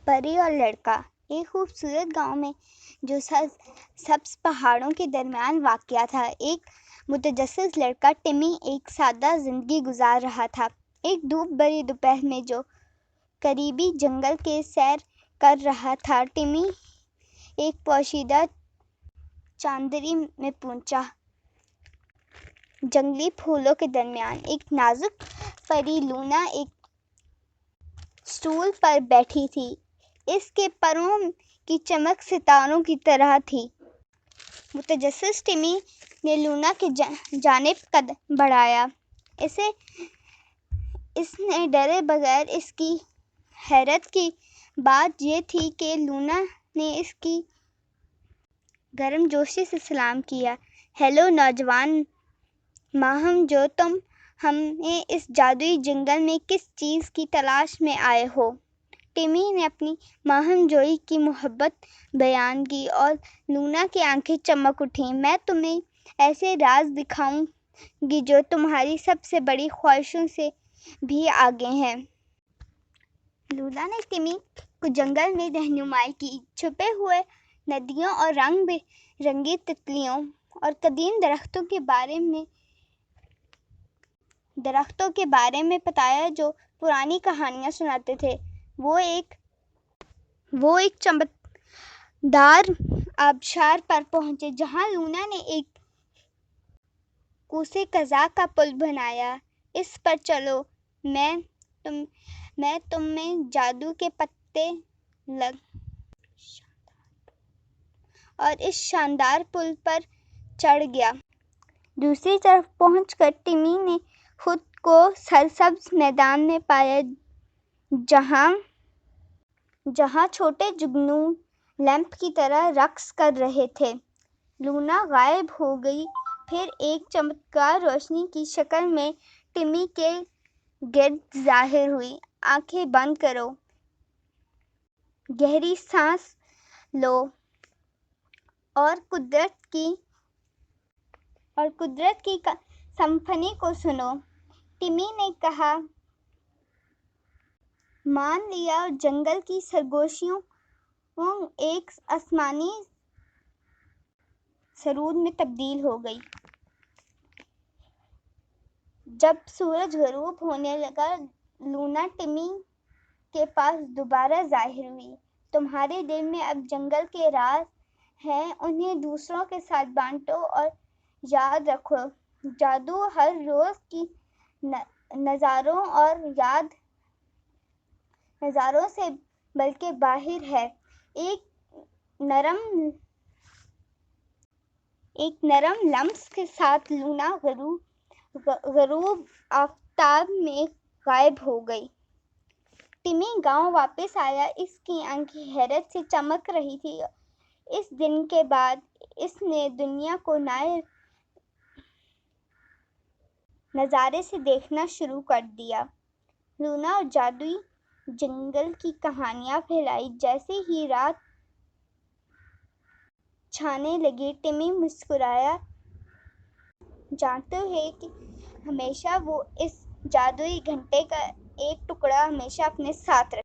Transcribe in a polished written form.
پری اور لڑکا۔ ایک خوبصورت گاؤں میں جو سبز پہاڑوں کے درمیان واقع تھا، ایک متجسس لڑکا ٹمی ایک سادہ زندگی گزار رہا تھا۔ ایک دھوپ بھری دوپہر میں جو قریبی جنگل کے سیر کر رہا تھا، ٹمی ایک پوشیدہ چاندری میں پہنچا۔ جنگلی پھولوں کے درمیان ایک نازک پری لونا ایک اسٹول پر بیٹھی تھی۔ اس کے پروں کی چمک ستاروں کی طرح تھی۔ متجسس ٹمی نے لونا کی جانب قدم بڑھایا۔ اس نے ڈرے بغیر، اس کی حیرت کی بات یہ تھی کہ لونا نے اس کی گرم جوشی سے سلام کیا۔ ہیلو نوجوان ماہم جو، تم ہمیں اس جادوئی جنگل میں کس چیز کی تلاش میں آئے ہو؟ ٹمی نے اپنی ماہم جوئی کی محبت بیان کی اور لونا کی آنکھیں چمک اٹھیں۔ میں تمہیں ایسے راز دکھاؤں گی جو تمہاری سب سے بڑی خواہشوں سے بھی آگے ہیں۔ لونا نے ٹمی کو جنگل میں رہنمائی کی، چھپے ہوئے ندیوں اور رنگ برنگی تتلیوں اور قدیم درختوں کے بارے میں بتایا جو پرانی کہانیاں سناتے تھے۔ وہ ایک چمکدار آبشار پر پہنچے جہاں لونا نے ایک کوسے قزاق کا پل بنایا۔ اس پر چلو، میں تمہیں جادو کے پتے اور اس شاندار پل پر چڑھ گیا۔ دوسری طرف پہنچ کر ٹمی نے خود کو سرسبز میدان میں پایا جہاں چھوٹے جگنو لیمپ کی طرح رقص کر رہے تھے۔ لونا غائب ہو گئی، پھر ایک چمکدار روشنی کی شکل میں ٹمی کے گرد ظاہر ہوئی۔ آنکھیں بند کرو، گہری سانس لو اور قدرت کی سمفنی کو سنو، ٹمی نے کہا۔ مان لیا اور جنگل کی سرگوشیوں ایک آسمانی سرود میں تبدیل ہو گئی۔ جب سورج غروب ہونے لگا، لونا ٹمی کے پاس دوبارہ ظاہر ہوئی۔ تمہارے دل میں اب جنگل کے راز ہیں، انہیں دوسروں کے ساتھ بانٹو اور یاد رکھو، جادو ہر روز کی نظاروں سے بلکہ باہر ہے۔ ایک نرم لمس کے ساتھ لونا غروب آفتاب میں غائب ہو گئی۔ ٹمی گاؤں واپس آیا، اس کی آنکھیں حیرت سے چمک رہی تھیں۔ اس دن کے بعد اس نے دنیا کو نئے نظارے سے دیکھنا شروع کر دیا۔ لونا اور جادوئی جنگل کی کہانیاں پھیلیں۔ جیسے ہی رات چھانے لگی، ٹمی مسکرایا، جانتے ہو کہ ہمیشہ وہ اس جادوئی گھنٹی کا ایک ٹکڑا ہمیشہ اپنے ساتھ رکھے۔